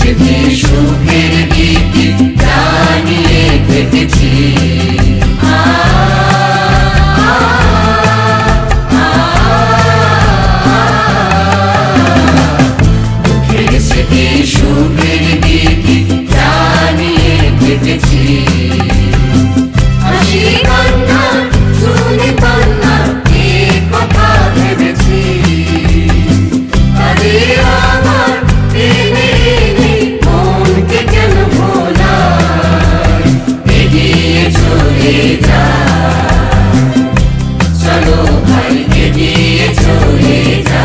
স্মৃতি সুখের গীতি জানিয়ে কেটেছি। দুঃখের স্মৃতি সুখের গীতি জানিয়ে কেটেছি। হাসি কান্না শুনে কান্না এ কথা ভেবেছি। তাদের আমার এনে এনে মনকে কেন ভোলায়, এগিয়ে চলে যা চলো ভাই এগিয়ে চলে যা।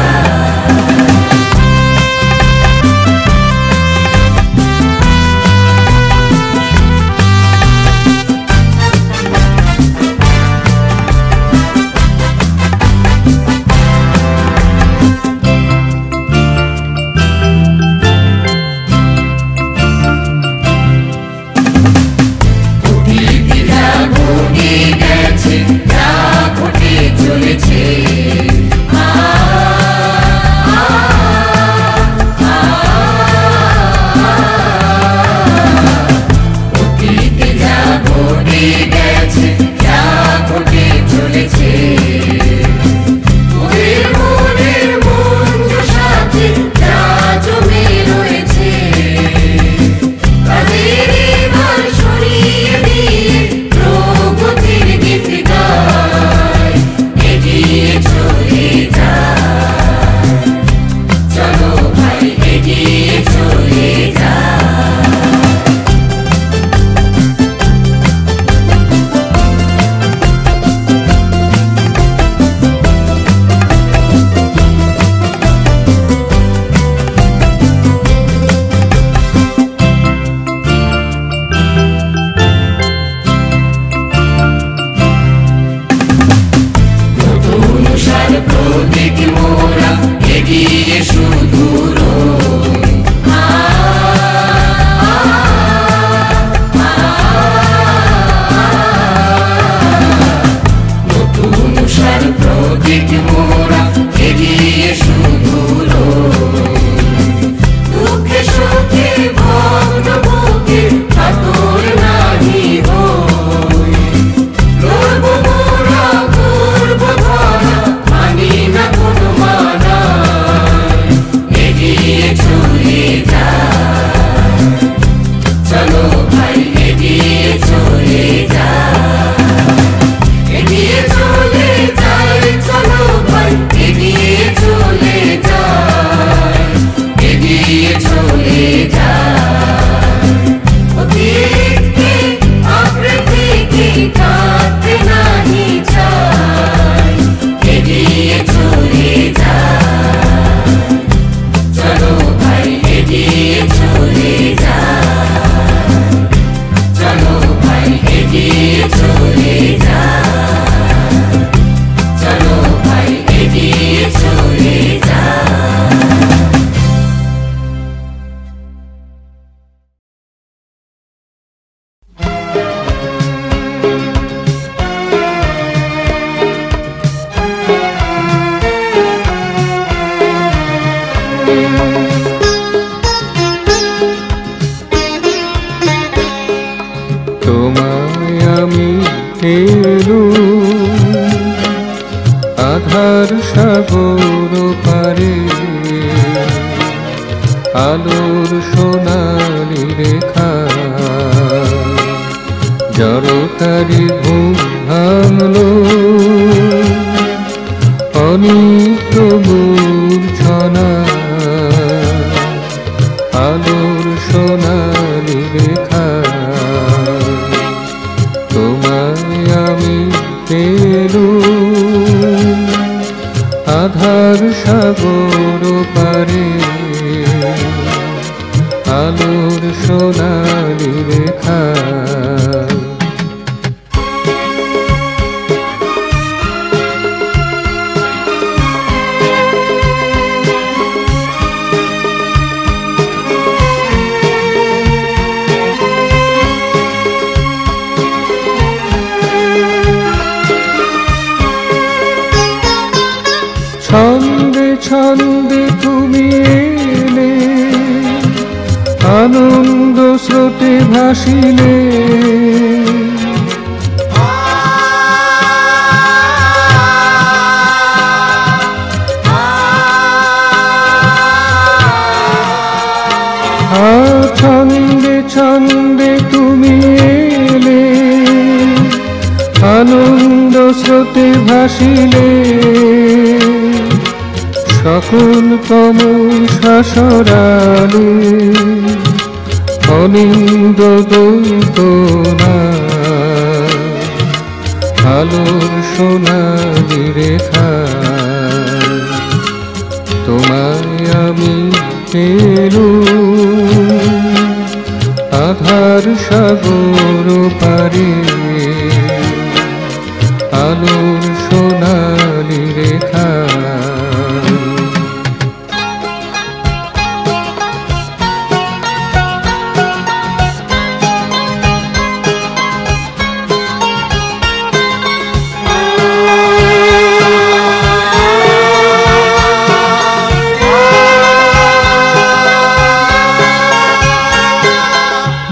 আধার সাগর পারে আলোর সোনালি রেখা জড়তারি ঘুম ভাঙলো অনিত্য মূর্ছনা আলোর সোনালি রেখা তোমায় আমি পেলুম আধার সাগর পারে আলোর সোনালি রেখা ছন্দে ছন্দে তুমি এলে ভাসিলে ছন্দে ছন্দে তুমি এলে আনন্দ স্রোতে ভাসিলে সকল কমল শাসরালে অনিন্দ দৈতনা আলোর সোনালি রেখা তোমায় আমি পেলু আধার সাগর পারে আলোর সোনালি রেখা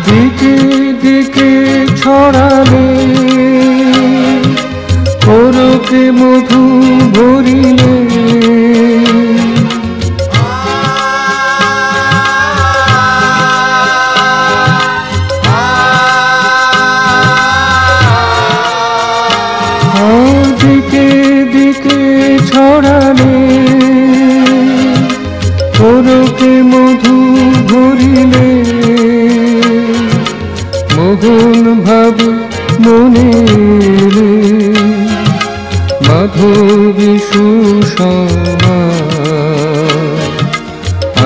দিকে দিকে ছড়ালে পরকে মধু ভরিলে দিকে দিকে ছড়ালে পরকে মধু ভরিলে মোহন ভাব মনে মাধবী সুষমা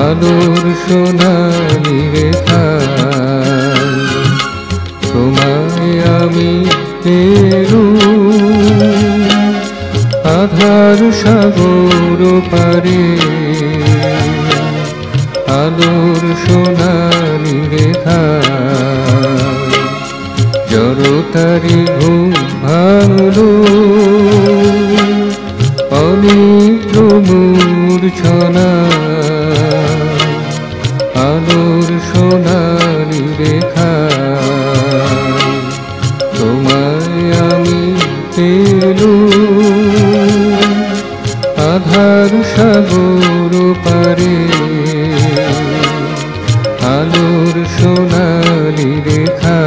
আলোর সোনালি রেখা তোমায় আমি পেলু আধার সাগর পারে আলোর সোনালি রেখা জড়তারি ঘুম ভাঙলো অনিদ্র মূর্ছনা আলোর সোনালি রেখা তোমায় আমি পেলু আধার সাগর পারে আলোর সোনালি রেখা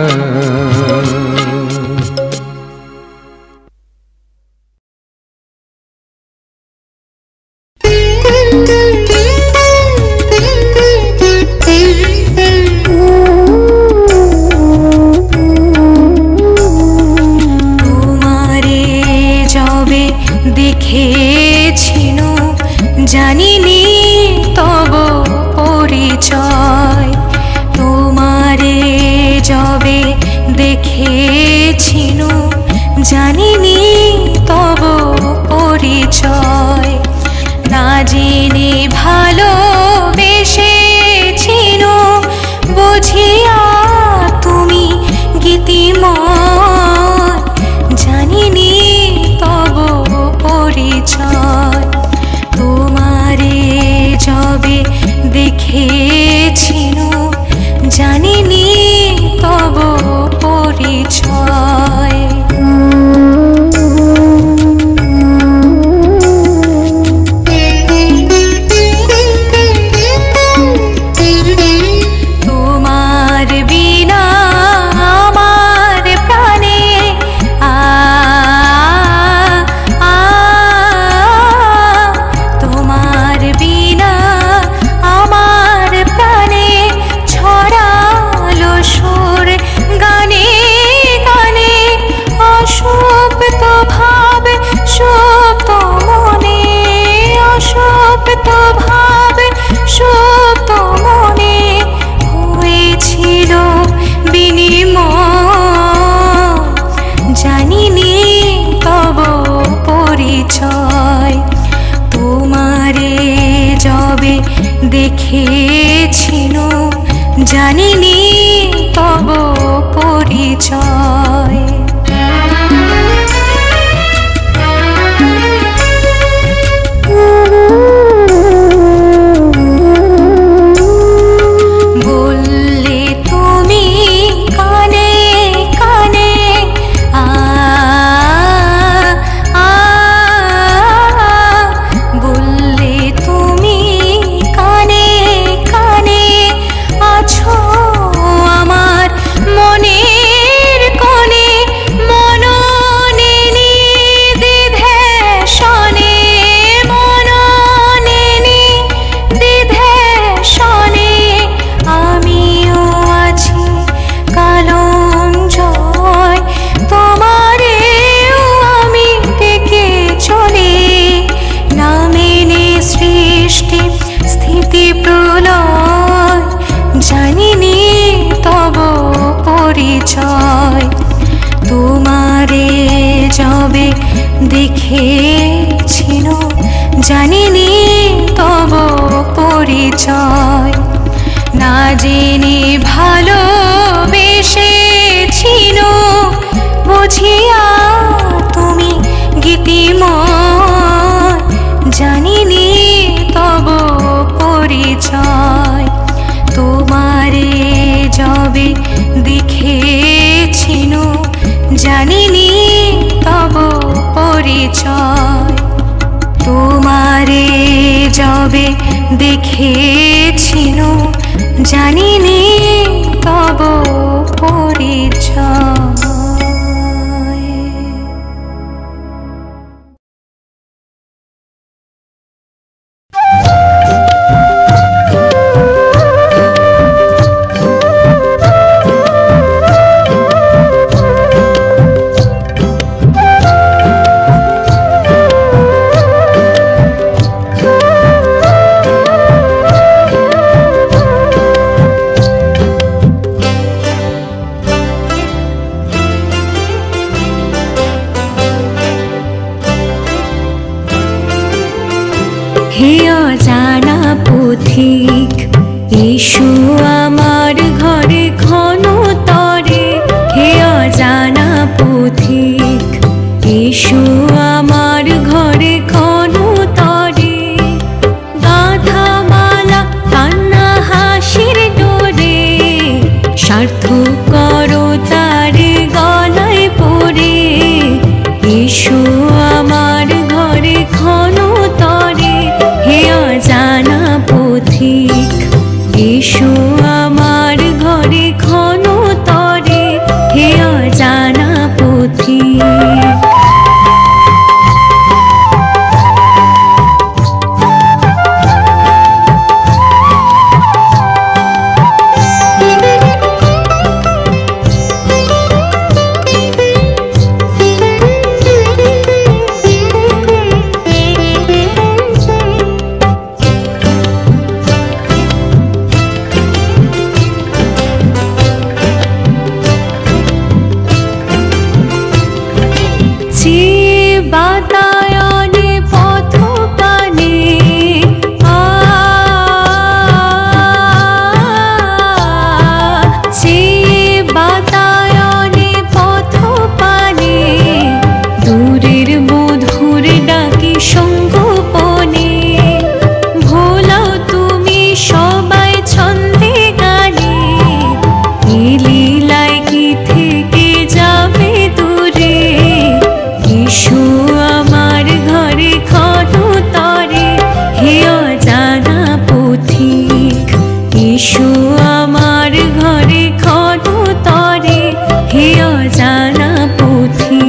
তোমারে যবে দেখেছিনু জানিনি তব পরিচয় তোমারে যবে দেখেছিনু জানিনি তব পরিচয় না জেনে ভালোবেসেছিনু বুঝিয়া তুমি গীতিময় জানিনি তব পরিচয় তোমারে যবে দেখেছিনু জানিনি তব পরিচয় তোমার বিনা আমার প্রাণে তোমার বিনা আমার প্রাণে ছড়ালো সুর গানে গানে অসুপ্ত ভাব সুপ্ত মনে অসুপ্ত ভাব সুপ্ত মনে হয়েছিল বিনিময় জানিনি তব পরিচয় তোমারে যবে দেখেছিনু জানিনি তব পরিচয় বললে তুমি দেখেছিল জানিনি তব পরিচয়, না জেনে ভালোবেসেছিল বুঝিয়া তুমি গীতিময়, জানিনি তব পরিচয়। তোমারে যবে দেখেছিল জানিনি তব পরিচয়, তোমারে যবে দেখেছিল জানিনি তব পরিচয়। হে অজানা পথিক, এসো আমার ঘরে ক্ষণ তরে। হে অজানা পথিক, এসো আমার ঘরে ক্ষণ তরে। গাঁথা মালা কান্না হাসির ডোরে, সার্থকর তার গলায় পড়ে। এসো আমার ঘরে ক্ষণ তরে। হে অজানা পথিক, এসো আমার ঘরে ক্ষণ তরে। হে অজানা পথিক। বাতায়নে পথ পানে বাতায়নে পথ পানে, দূরের মধুর ডাকে সঙ্গোপনে। ভোলাও তুমি সবাই ছন্দে গানে, এ লীলায় কি থেকে যাবে দূরে। এসো আমার ঘরে ক্ষণ তরে। হে অজানা পথিক, এসো আমার ঘরে ক্ষণ তরে। হে অজানা পথিক।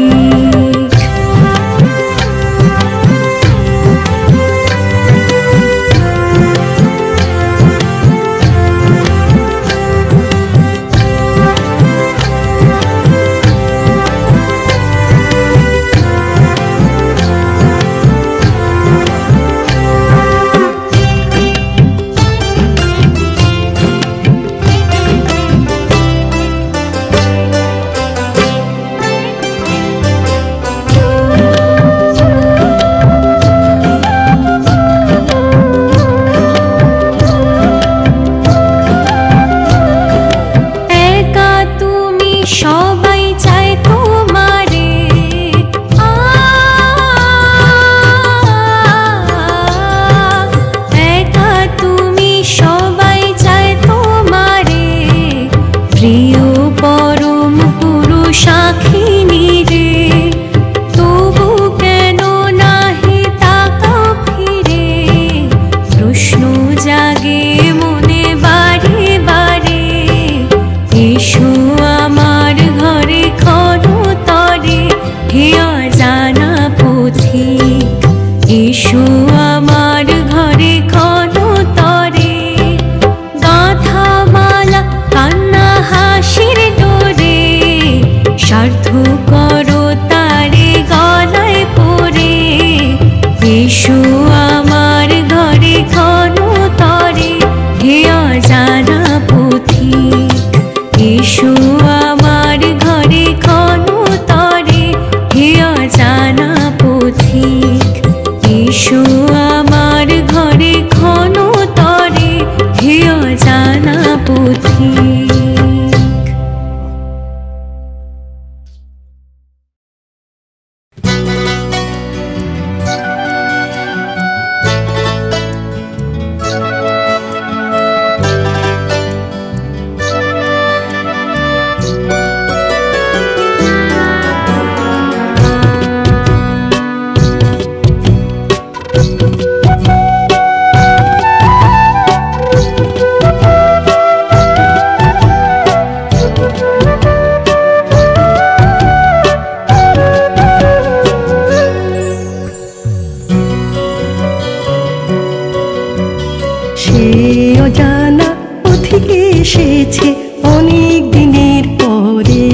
অজানা পথিকে এসেছে অনেক দিনের পরে,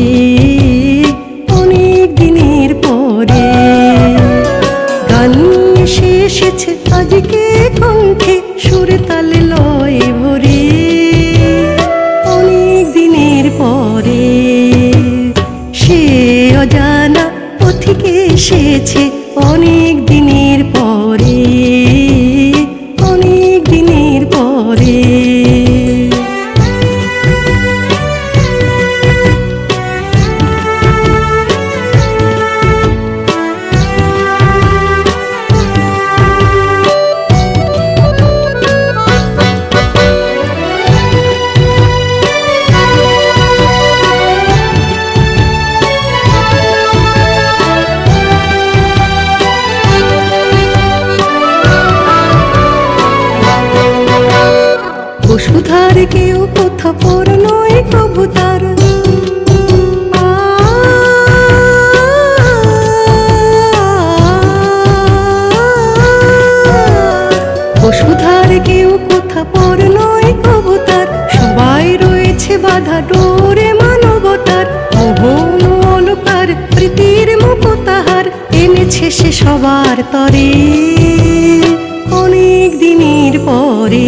অনেক দিনের পরে। গান নিয়ে সে এসেছে আজকে কণ্ঠে, সুরে তালে লয়ে ভরে, অনেক দিনের পরে। সে অজানা পথিকে এসেছে অনেক দিনের পরে, অনেক দিনের পরে। বসুধার কেউ কোথা পর নয় কবুতার, বসুধার কেউ কোথা পর নয় কবুতার। সবাই রয়েছে বাধা ডোরে মানবতার, মোহন অলকার প্রীতির মুকুতাহার এনেছে সে সবার তরে, অনেক দিনের পরে।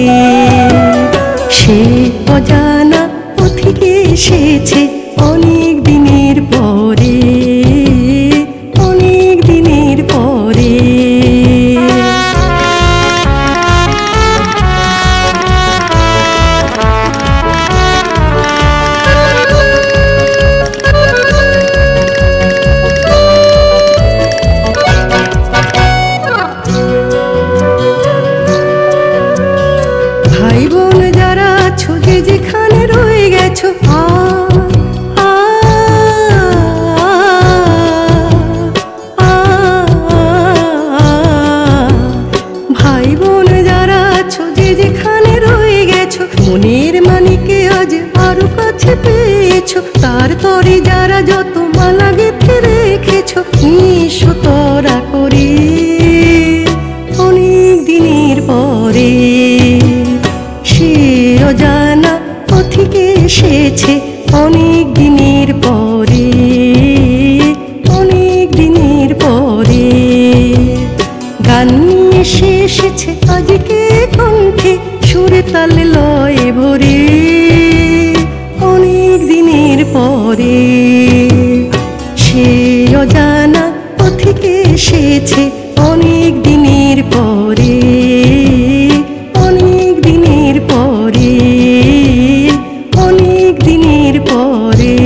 সে অজানা পথিকে এসেছে অনেক দিনের পরে, অনেক দিনের পরে। ভাই বোন যারা আছো যে যেখানে রয়ে গেছো, ভাই বোন যারা আছো যে যেখানে রয়ে গেছো, মনের মানিকে আজ আরো কাছে পেয়েছো। তার তরে যারা যত মালা গেঁথে রেখেছো, নিশো তরা করে অনেক দিনের পরে। সে অজানা পথিকে এসেছে অনেক দিনের পরে, অনেক দিনের পরে। গান নিয়ে সে এসেছে আজকে কণ্ঠে, সুরে তালে লয়ে ভরে, অনেক দিনের পরে। সে অজানা পথিকে এসেছে অনেক দিনের পরে, অনেক দিনের পরে, অনেক দিনের পরে।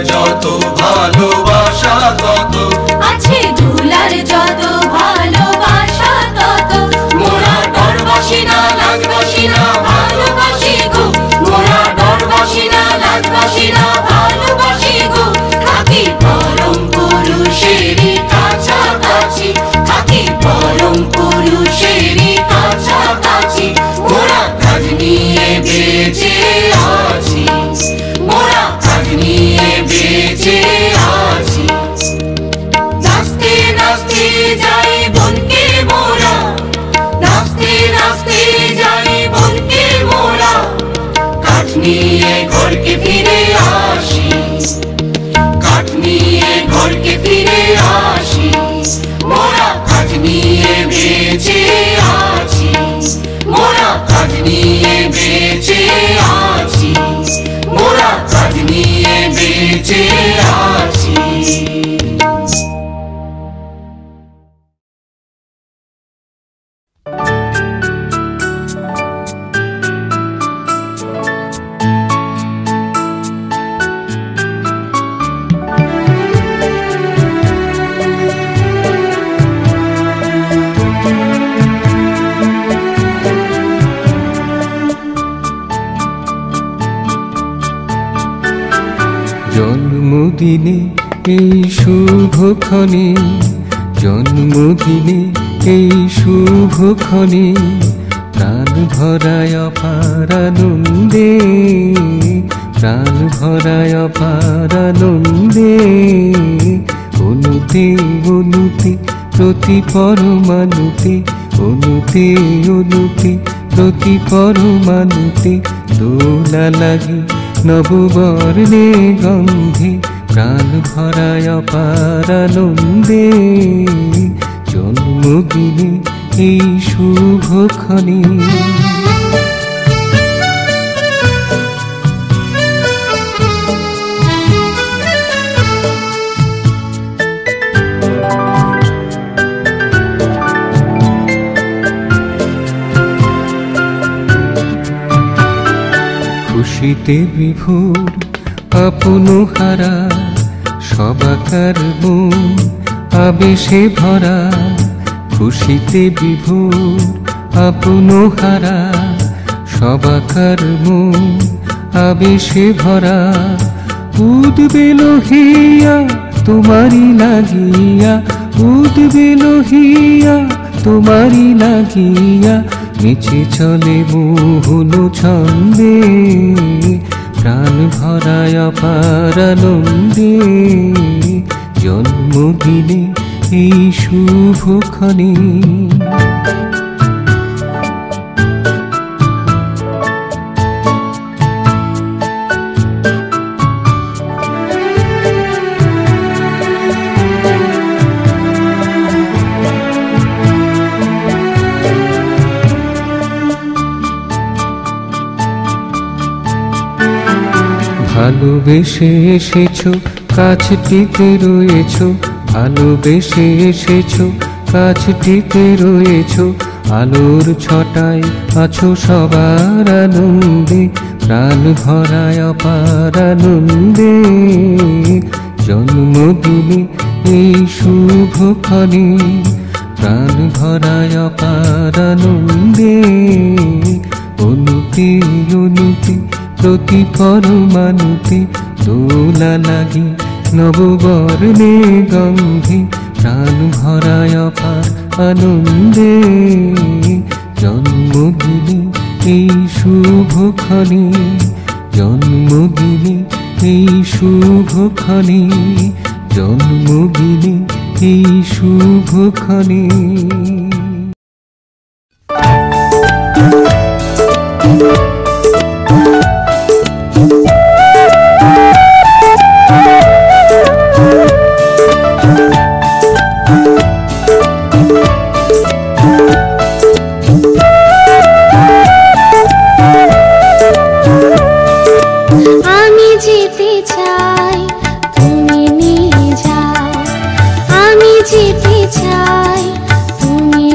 যত ভালোবাসা তত আছে দুলার যত ভালোবাসা তত মোরা ডরবাসি না লাজবাসি না ভালোবাসি গো মোরা ডরবাসি না লাজবাসি না ভালোবাসি গো থাকি পরম পুরুষেরই কাছাকাছি থাকি পরম পুরুষেরই কাছাকাছি মোরা কাজ নিয়ে বেঁচে আছি মোরা কাজ নিয়ে বেঁচে আছি নাচতে নাচতে যাই বনকে মোরা নাচতে নাচতে যাই বনকে মোরা কাঠ নিয়ে ঘরকে ফিরে আসি কাঠ নিয়ে ঘরকে ফিরে আসি মোরা কাজ নিয়ে বেঁচে আছি মোরা কাজ নিয়ে বেঁচে আছি মোরা কাজ নিয়ে বেঁচে আছি জন্মদিনে এই শুভক্ষণে জন্মদিনে এই শুভক্ষণে প্রাণ ভরায় অপার আনন্দে প্রাণ ভরায় অপার আনন্দে অনুতে অনুতে প্রতি পরমাণুতে অনুতে অনুতে প্রতি পরমাণুতে দোলা লাগে নববর্ণে গন্ধে প্রাণ ভরায় অপার আনন্দে জন্মদিনে এই শুভক্ষণে খুশিতে বিভোর আপন হারা সবাকার মন আবেশে ভরা খুশিতে বিভোর আপন হারা সবাকার মন আবেশে ভরা উদবে লোহিয়া তোমারি লাগিয়া উদবে লোহিয়া তোমারি লাগিয়া মিছে চলে মোহন ছন্দে প্রাণ ভরায় অপার আনন্দে জন্মদিনে এই শুভক্ষণে ভালোবেসে এসেছো কাছটিতে রয়েছো ভালোবেসে এসেছো কাছটিতে রয়েছো আলোর ছটায় আছো সবার আনন্দে প্রাণ ভরায় অপার আনন্দে জন্মদিনে এই শুভক্ষণে প্রাণ ভরায় অপার আনন্দে অনুতে অনুতে প্রতি পরমাণুতে দোলা লাগে নববর্ণে গন্ধে প্রাণ ভরায় অপার আনন্দে জন্মদিনে এই শুভক্ষণে জন্মদিনে এই শুভক্ষণে জন্মদিনে এই শুভক্ষণে যেতে চাই তুমি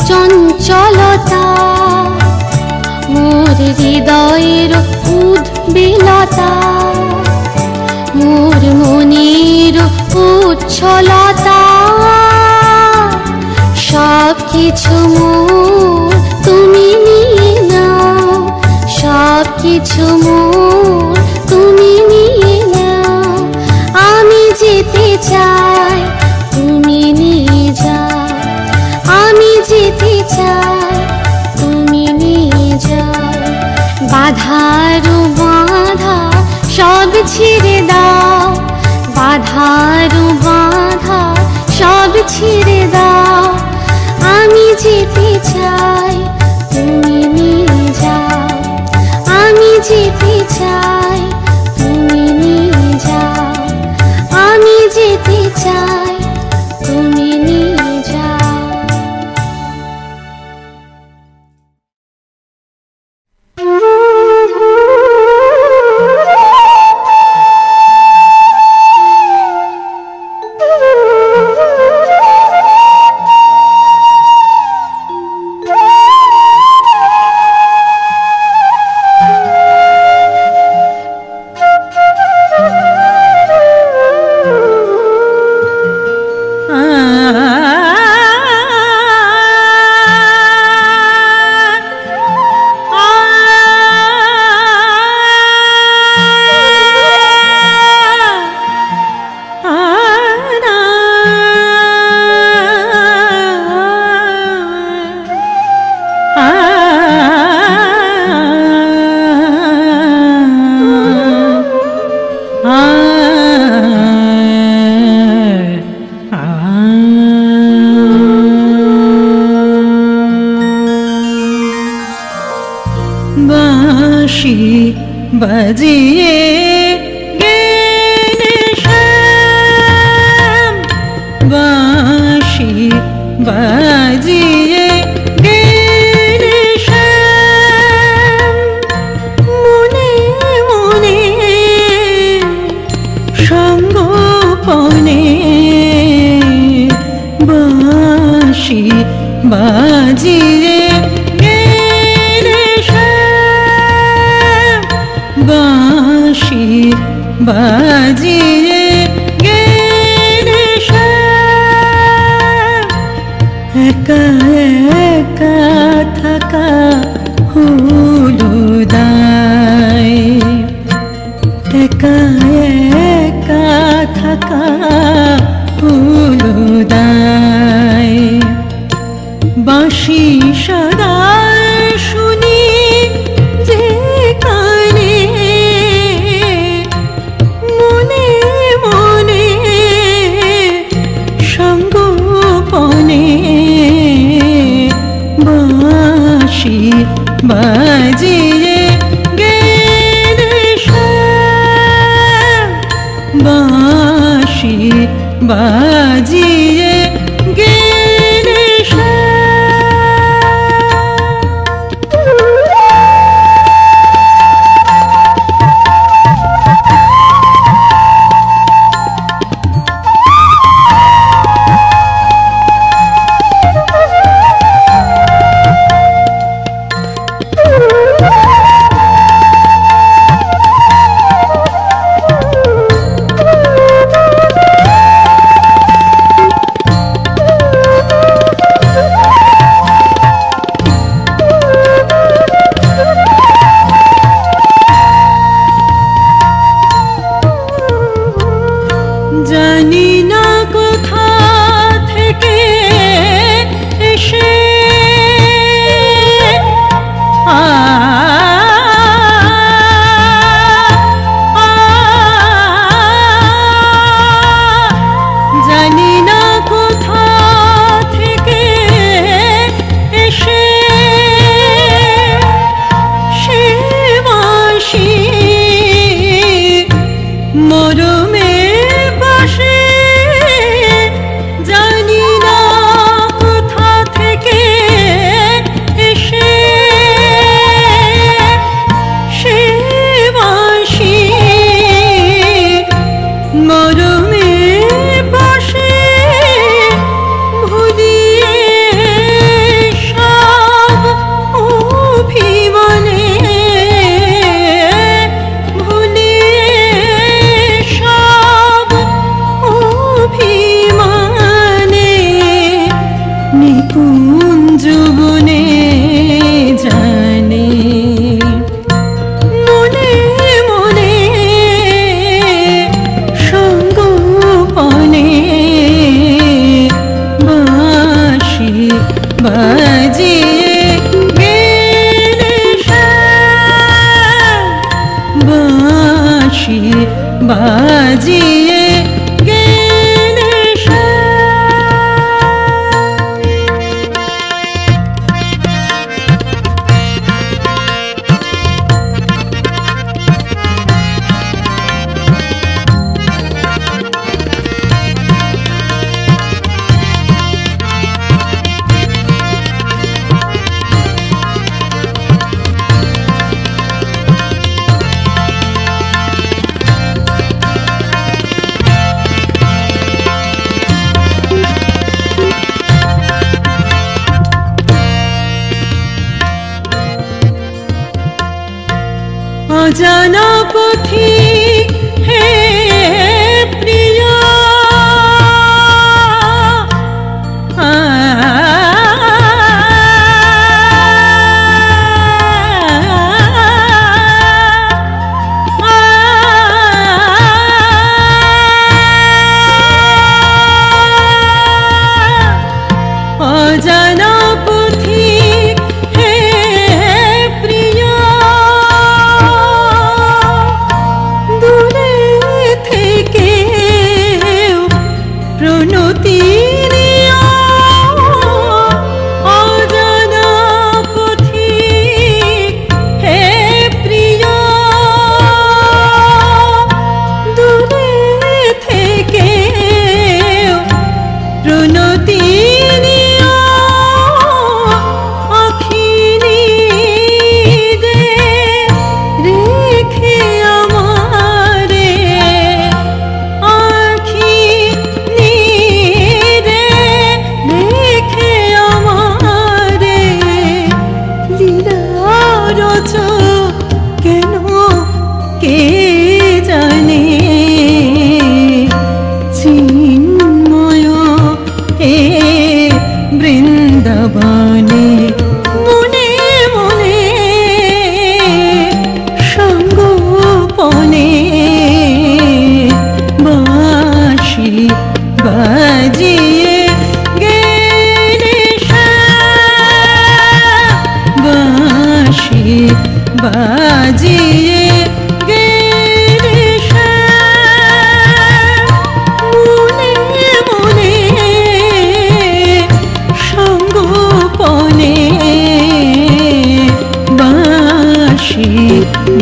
চঞ্চলতা মোর হৃদয়ের উদ্বেলতা মোর মনের উচ্ছলতা সব কিছু মোর তুমি নিয়ে নাও সব কিছু মোর তুমি নিয়ে নাও আমি যেতে চাই তুমি নিয়ে যাও আমি যেতে চাই তুমি নিয়ে যাও বাধার বাধা সব ছেড়ে দাও বাধার বাধা সব ছেড়ে দাও আমি যেতে চাই তুমি নিয়ে যাও আমি যেতে চাই তুমি নিয়ে যাও আমি যেতে চাই তুমি নিয়ে যাও বাঁশি বাজিয়ে গেলে শ্যাম বাঁশি বাজিয়ে গেলে শ্যাম মনে মনে সঙ্গোপনে বাঁশি বাজিয়ে বাঁশি বাজিয়ে গেলে একা একা থাকা হলো দায় একা একা থাকা হলো দায় বাঁশি সদা শুনি যে কানে মনে মনে সঙ্গোপনে বাঁশি বাজিয়ে গেলে বাঁশি বাজিয়ে গেলে অজানা পথিক হে প্রিয় অজানা পথিক হে প্রিয় দূরে থেকে প্রণতি নিও অজানা পথিক হে প্রিয় দূরে থেকে প্রণতি কেন কে জানে চিন্ময় হে বৃন্দাবনে মনে মনে সঙ্গোপনে বাঁশি বাজিয়ে গেলে বাঁশি বাজিয়ে গেলে মনে মনে সঙ্গোপনে বাঁশি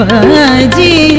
বাজিয়ে